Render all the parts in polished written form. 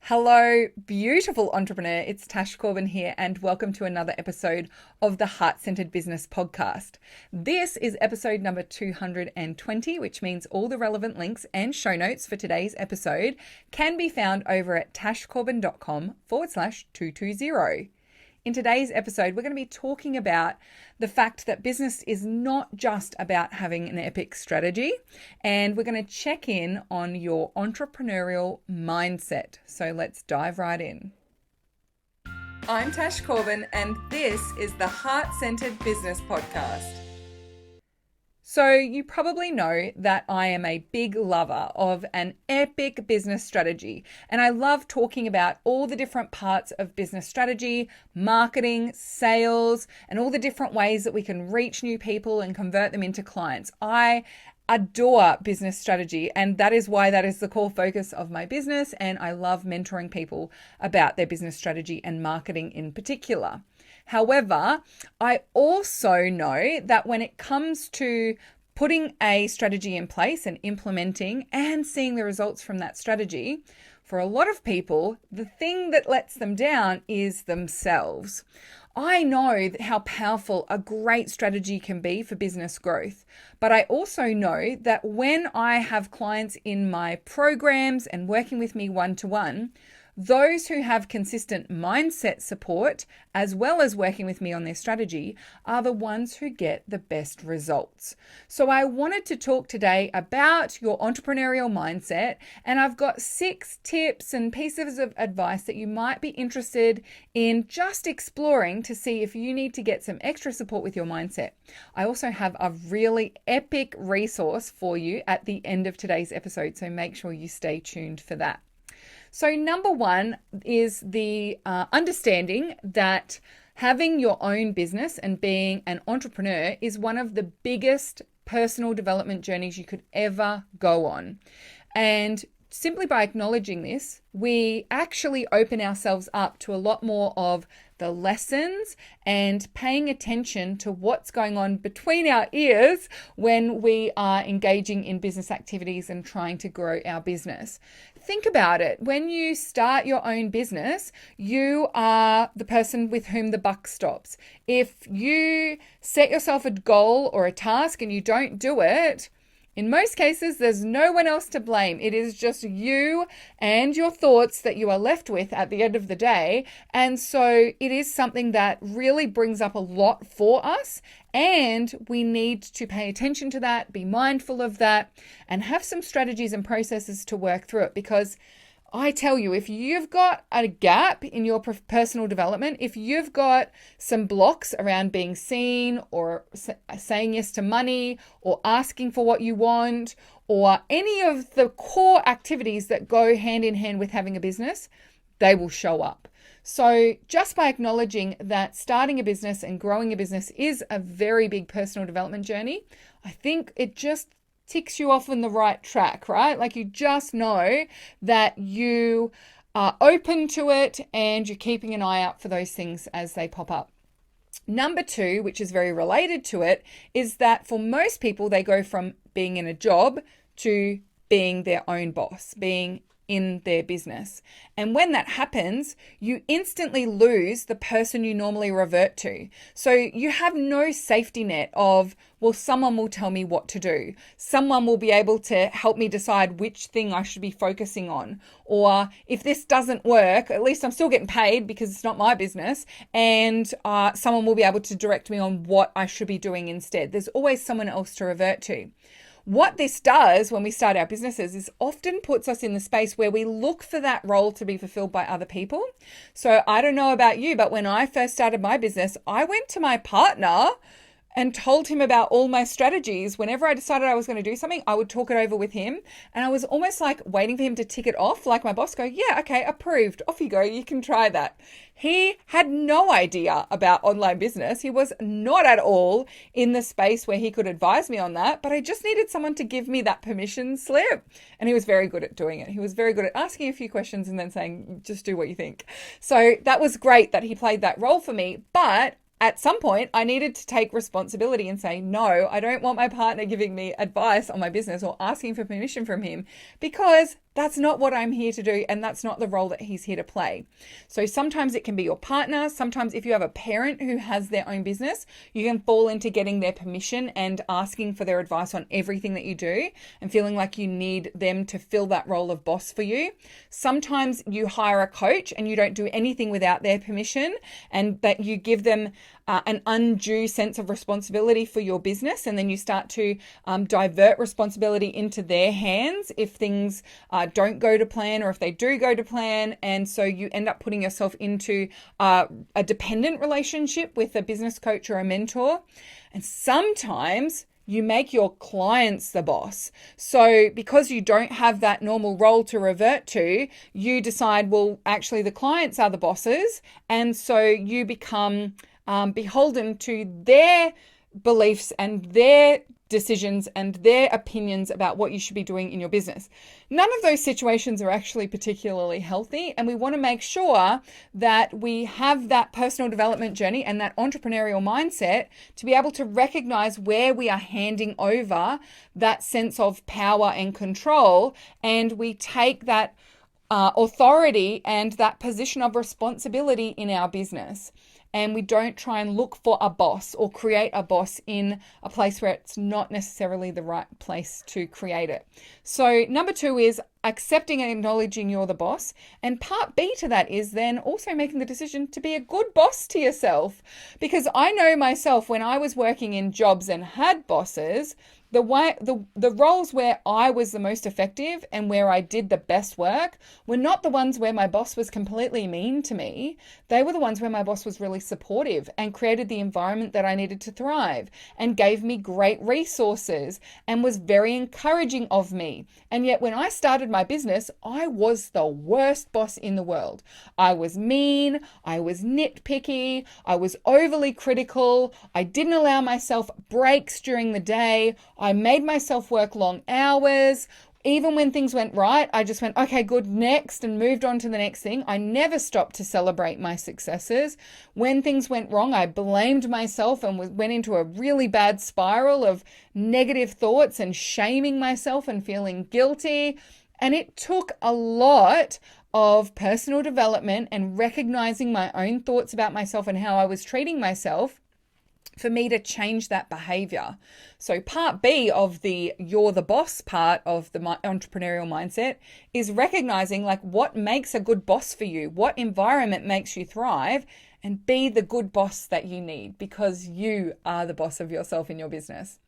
Hello, beautiful entrepreneur. It's Tash Corbin here, and welcome to another episode of the Heart-Centered Business Podcast. This is episode number 220, which means all the relevant links and show notes for today's episode can be found over at tashcorbin.com/220. In today's episode, we're going to be talking about the fact that business is not just about having an epic strategy, and we're going to check in on your entrepreneurial mindset. So let's dive right in. I'm Tash Corbin, and this is the Heart-Centered Business Podcast. So you probably know that I am a big lover of an epic business strategy, and I love talking about all the different parts of business strategy, marketing, sales, and all the different ways that we can reach new people and convert them into clients. I adore business strategy, and that is why that is the core focus of my business, and I love mentoring people about their business strategy and marketing in particular. However, I also know that when it comes to putting a strategy in place and implementing and seeing the results from that strategy, for a lot of people, the thing that lets them down is themselves. I know how powerful a great strategy can be for business growth, but I also know that when I have clients in my programs and working with me one-to-one, those who have consistent mindset support, as well as working with me on their strategy, are the ones who get the best results. So I wanted to talk today about your entrepreneurial mindset, and I've got 6 tips and pieces of advice that you might be interested in just exploring to see if you need to get some extra support with your mindset. I also have a really epic resource for you at the end of today's episode, so make sure you stay tuned for that. So number 1 is the understanding that having your own business and being an entrepreneur is one of the biggest personal development journeys you could ever go on. And simply by acknowledging this, we actually open ourselves up to a lot more of the lessons and paying attention to what's going on between our ears when we are engaging in business activities and trying to grow our business. Think about it. When you start your own business, you are the person with whom the buck stops. If you set yourself a goal or a task and you don't do it, in most cases, there's no one else to blame. It is just you and your thoughts that you are left with at the end of the day. And so it is something that really brings up a lot for us. And we need to pay attention to that, be mindful of that, and have some strategies and processes to work through it. Because I tell you, if you've got a gap in your personal development, if you've got some blocks around being seen or saying yes to money or asking for what you want or any of the core activities that go hand in hand with having a business, they will show up. So just by acknowledging that starting a business and growing a business is a very big personal development journey, I think it just ticks you off on the right track, right? Like you just know that you are open to it and you're keeping an eye out for those things as they pop up. Number 2, which is very related to it, is that for most people, they go from being in a job to being their own boss, being in their business. And when that happens, you instantly lose the person you normally revert to. So you have no safety net of, well, someone will tell me what to do. Someone will be able to help me decide which thing I should be focusing on. Or if this doesn't work, at least I'm still getting paid because it's not my business. And someone will be able to direct me on what I should be doing instead. There's always someone else to revert to. What this does when we start our businesses is often puts us in the space where we look for that role to be fulfilled by other people. So I don't know about you, but when I first started my business, I went to my partner and told him about all my strategies. Whenever I decided I was going to do something, I would talk it over with him. And I was almost like waiting for him to tick it off, like my boss go, yeah, okay, approved. Off you go. You can try that. He had no idea about online business. He was not at all in the space where he could advise me on that, but I just needed someone to give me that permission slip. And he was very good at doing it. He was very good at asking a few questions and then saying, just do what you think. So that was great that he played that role for me. But at some point, I needed to take responsibility and say, no, I don't want my partner giving me advice on my business or asking for permission from him, because That's not what I'm here to do, and that's not the role that he's here to play. So sometimes it can be your partner. Sometimes if you have a parent who has their own business, you can fall into getting their permission and asking for their advice on everything that you do and feeling like you need them to fill that role of boss for you. Sometimes you hire a coach and you don't do anything without their permission, and that you give them an undue sense of responsibility for your business, and then you start to divert responsibility into their hands if things don't go to plan, or if they do go to plan. And so you end up putting yourself into a dependent relationship with a business coach or a mentor. And sometimes you make your clients the boss. So because you don't have that normal role to revert to, you decide, well, actually the clients are the bosses. And so you become beholden to their beliefs and their decisions and their opinions about what you should be doing in your business. None of those situations are actually particularly healthy, and we want to make sure that we have that personal development journey and that entrepreneurial mindset to be able to recognize where we are handing over that sense of power and control, and we take that authority and that position of responsibility in our business. And we don't try and look for a boss or create a boss in a place where it's not necessarily the right place to create it. So number 2 is accepting and acknowledging you're the boss. And part B to that is then also making the decision to be a good boss to yourself. Because I know myself, when I was working in jobs and had bosses, the roles where I was the most effective and where I did the best work were not the ones where my boss was completely mean to me. They were the ones where my boss was really supportive and created the environment that I needed to thrive and gave me great resources and was very encouraging of me. And yet when I started my business, I was the worst boss in the world. I was mean, I was nitpicky, I was overly critical, I didn't allow myself breaks during the day, I made myself work long hours. Even when things went right, I just went, okay, good, next, and moved on to the next thing. I never stopped to celebrate my successes. When things went wrong, I blamed myself and went into a really bad spiral of negative thoughts and shaming myself and feeling guilty. And it took a lot of personal development and recognizing my own thoughts about myself and how I was treating myself for me to change that behavior. So part B of the you're the boss part of the entrepreneurial mindset is recognizing like what makes a good boss for you, what environment makes you thrive, and be the good boss that you need, because you are the boss of yourself in your business.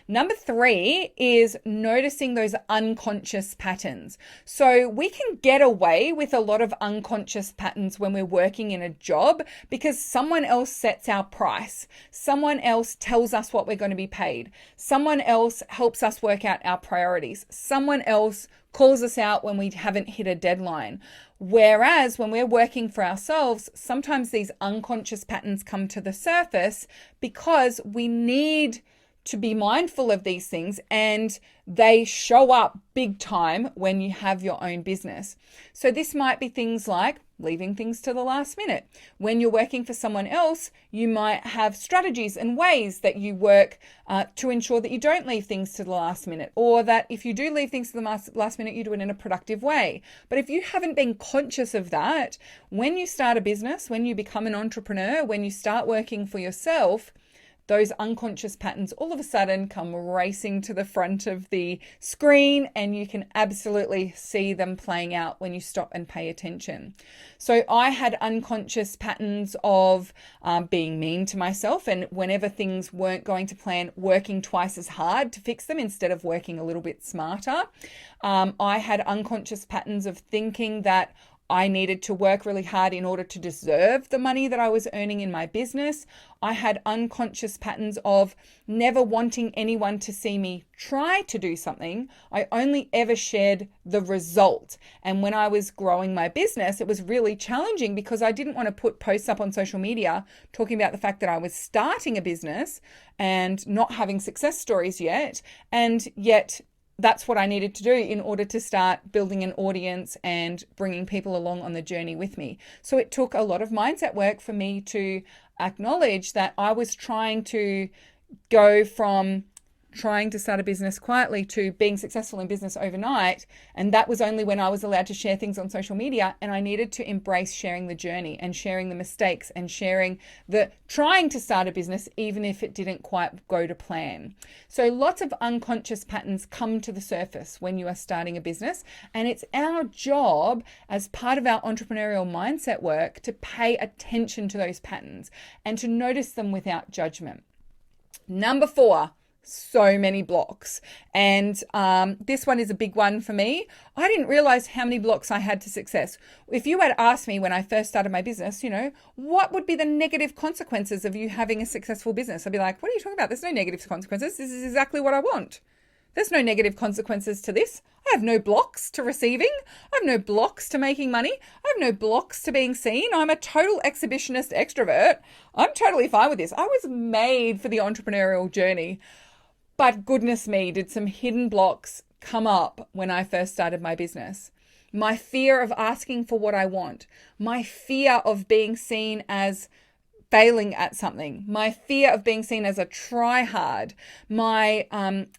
Number 3 is noticing those unconscious patterns. So we can get away with a lot of unconscious patterns when we're working in a job because someone else sets our price. Someone else tells us what we're going to be paid. Someone else helps us work out our priorities. Someone else calls us out when we haven't hit a deadline. Whereas when we're working for ourselves, sometimes these unconscious patterns come to the surface because we need to be mindful of these things, and they show up big time when you have your own business. So this might be things like leaving things to the last minute. When you're working for someone else, you might have strategies and ways that you work to ensure that you don't leave things to the last minute, or that if you do leave things to the last minute, you do it in a productive way. But if you haven't been conscious of that, when you start a business, when you become an entrepreneur, when you start working for yourself, those unconscious patterns all of a sudden come racing to the front of the screen, and you can absolutely see them playing out when you stop and pay attention. So I had unconscious patterns of being mean to myself, and whenever things weren't going to plan, working twice as hard to fix them instead of working a little bit smarter. I had unconscious patterns of thinking that I needed to work really hard in order to deserve the money that I was earning in my business. I had unconscious patterns of never wanting anyone to see me try to do something. I only ever shared the result. And when I was growing my business, it was really challenging because I didn't want to put posts up on social media talking about the fact that I was starting a business and not having success stories yet. And yet that's what I needed to do in order to start building an audience and bringing people along on the journey with me. So it took a lot of mindset work for me to acknowledge that I was trying to go from trying to start a business quietly to being successful in business overnight. And that was only when I was allowed to share things on social media. And I needed to embrace sharing the journey and sharing the mistakes and sharing the trying to start a business, even if it didn't quite go to plan. So lots of unconscious patterns come to the surface when you are starting a business. And it's our job as part of our entrepreneurial mindset work to pay attention to those patterns and to notice them without judgment. Number 4, so many blocks. And this one is a big one for me. I didn't realize how many blocks I had to success. If you had asked me when I first started my business, what would be the negative consequences of you having a successful business? I'd be like, what are you talking about? There's no negative consequences. This is exactly what I want. There's no negative consequences to this. I have no blocks to receiving. I have no blocks to making money. I have no blocks to being seen. I'm a total exhibitionist extrovert. I'm totally fine with this. I was made for the entrepreneurial journey. But goodness me, did some hidden blocks come up when I first started my business. My fear of asking for what I want. My fear of being seen as failing at something, my fear of being seen as a try-hard, my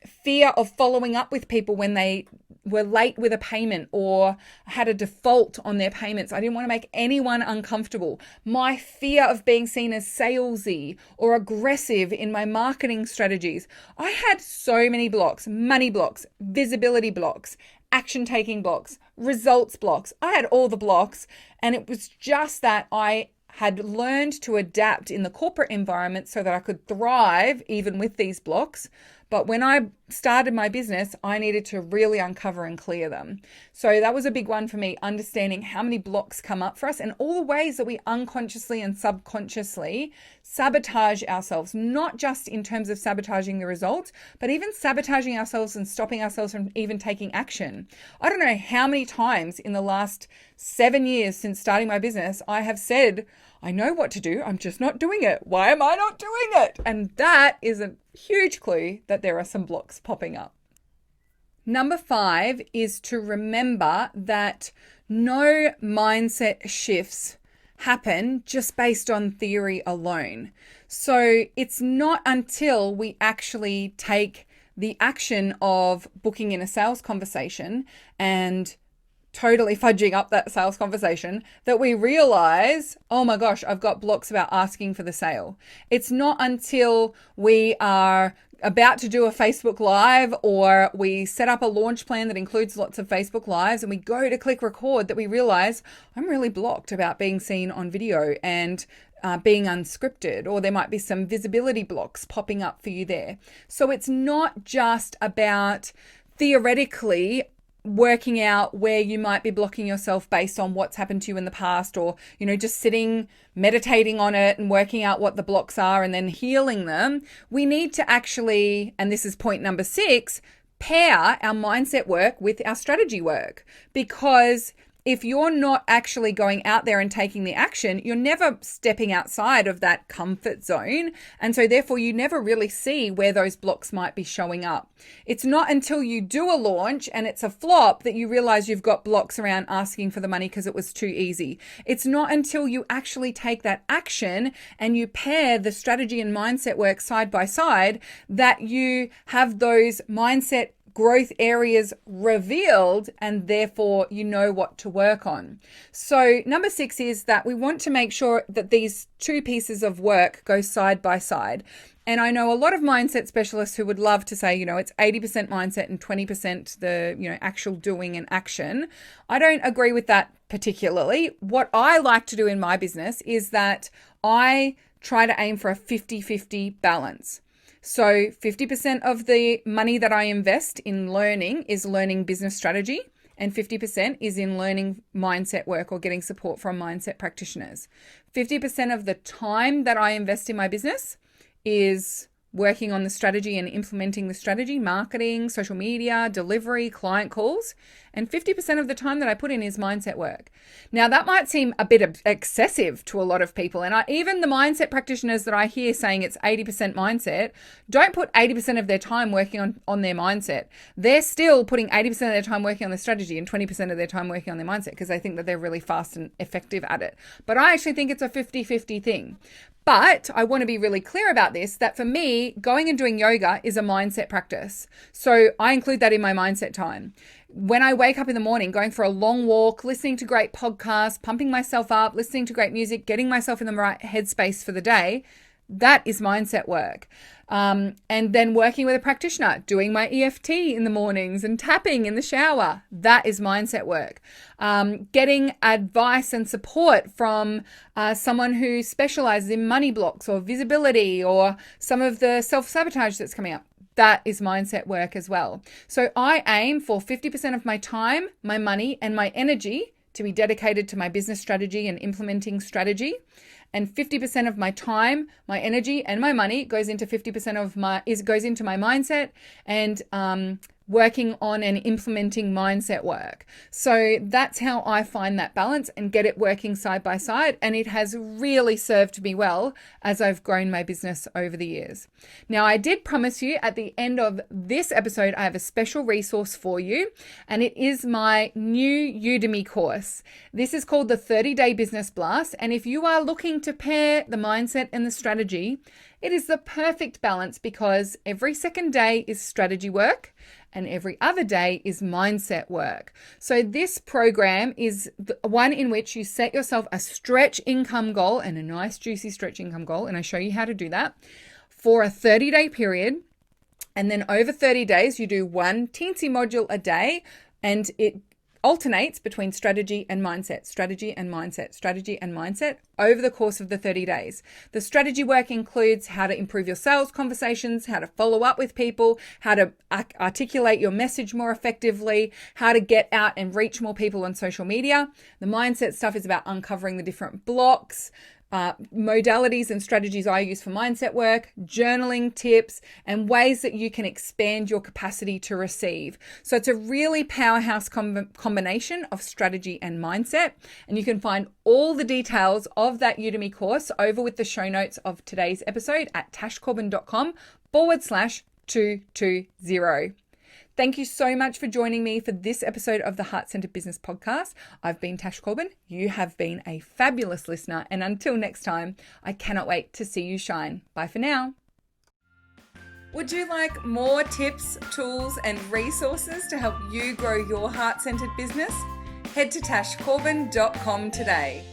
fear of following up with people when they were late with a payment or had a default on their payments. I didn't want to make anyone uncomfortable. My fear of being seen as salesy or aggressive in my marketing strategies. I had so many blocks: money blocks, visibility blocks, action-taking blocks, results blocks. I had all the blocks, and it was just that I had learned to adapt in the corporate environment so that I could thrive even with these blocks. But when I started my business, I needed to really uncover and clear them. So that was a big one for me, understanding how many blocks come up for us and all the ways that we unconsciously and subconsciously sabotage ourselves, not just in terms of sabotaging the results, but even sabotaging ourselves and stopping ourselves from even taking action. I don't know how many times in the last 7 years since starting my business, I have said, I know what to do, I'm just not doing it. Why am I not doing it? And that is a huge clue that there are some blocks popping up. Number 5 is to remember that no mindset shifts happen just based on theory alone. So it's not until we actually take the action of booking in a sales conversation and totally fudging up that sales conversation that we realize, oh my gosh, I've got blocks about asking for the sale. It's not until we are about to do a Facebook Live or we set up a launch plan that includes lots of Facebook Lives and we go to click record that we realize I'm really blocked about being seen on video and being unscripted, or there might be some visibility blocks popping up for you there. So it's not just about theoretically working out where you might be blocking yourself based on what's happened to you in the past, or, just sitting, meditating on it and working out what the blocks are and then healing them. We need to actually, and this is point number 6, pair our mindset work with our strategy work, because if you're not actually going out there and taking the action, you're never stepping outside of that comfort zone. And so therefore you never really see where those blocks might be showing up. It's not until you do a launch and it's a flop that you realize you've got blocks around asking for the money because it was too easy. It's not until you actually take that action and you pair the strategy and mindset work side by side that you have those mindset growth areas revealed, and therefore you know what to work on. So number 6 is that we want to make sure that these two pieces of work go side by side. And I know a lot of mindset specialists who would love to say, it's 80% mindset and 20% the, actual doing and action. I don't agree with that particularly. What I like to do in my business is that I try to aim for a 50-50 balance. So 50% of the money that I invest in learning is learning business strategy, and 50% is in learning mindset work or getting support from mindset practitioners. 50% of the time that I invest in my business is working on the strategy and implementing the strategy, marketing, social media, delivery, client calls. And 50% of the time that I put in is mindset work. Now, that might seem a bit excessive to a lot of people. And even the mindset practitioners that I hear saying it's 80% mindset, don't put 80% of their time working on their mindset. They're still putting 80% of their time working on the strategy and 20% of their time working on their mindset because they think that they're really fast and effective at it. But I actually think it's a 50-50 thing. But I want to be really clear about this, that for me, going and doing yoga is a mindset practice. So I include that in my mindset time. When I wake up in the morning, going for a long walk, listening to great podcasts, pumping myself up, listening to great music, getting myself in the right headspace for the day, that is mindset work. And then working with a practitioner, doing my EFT in the mornings and tapping in the shower, that is mindset work. Getting advice and support from someone who specializes in money blocks or visibility or some of the self-sabotage that's coming up, that is mindset work as well. So I aim for 50% of my time, my money, and my energy to be dedicated to my business strategy and implementing strategy. And 50% of my time, my energy, and my money goes into 50% of goes into my mindset and working on and implementing mindset work. So that's how I find that balance and get it working side by side. And it has really served me well as I've grown my business over the years. Now, I did promise you at the end of this episode, I have a special resource for you, and it is my new Udemy course. This is called the 30-Day Business Blast. And if you are looking to pair the mindset and the strategy, it is the perfect balance because every second day is strategy work and every other day is mindset work. So this program is the one in which you set yourself a stretch income goal, and a nice juicy stretch income goal, and I show you how to do that for a 30-day period. And then over 30 days, you do one teensy module a day, and it alternates between strategy and mindset, strategy and mindset, strategy and mindset over the course of the 30 days. The strategy work includes how to improve your sales conversations, how to follow up with people, how to articulate your message more effectively, how to get out and reach more people on social media. The mindset stuff is about uncovering the different blocks, modalities and strategies I use for mindset work, journaling tips, and ways that you can expand your capacity to receive. So it's a really powerhouse combination of strategy and mindset. And you can find all the details of that Udemy course over with the show notes of today's episode at tashcorbin.com/220. Thank you so much for joining me for this episode of the Heart Centered Business Podcast. I've been Tash Corbin. You have been a fabulous listener. And until next time, I cannot wait to see you shine. Bye for now. Would you like more tips, tools, and resources to help you grow your heart-centered business? Head to tashcorbin.com today.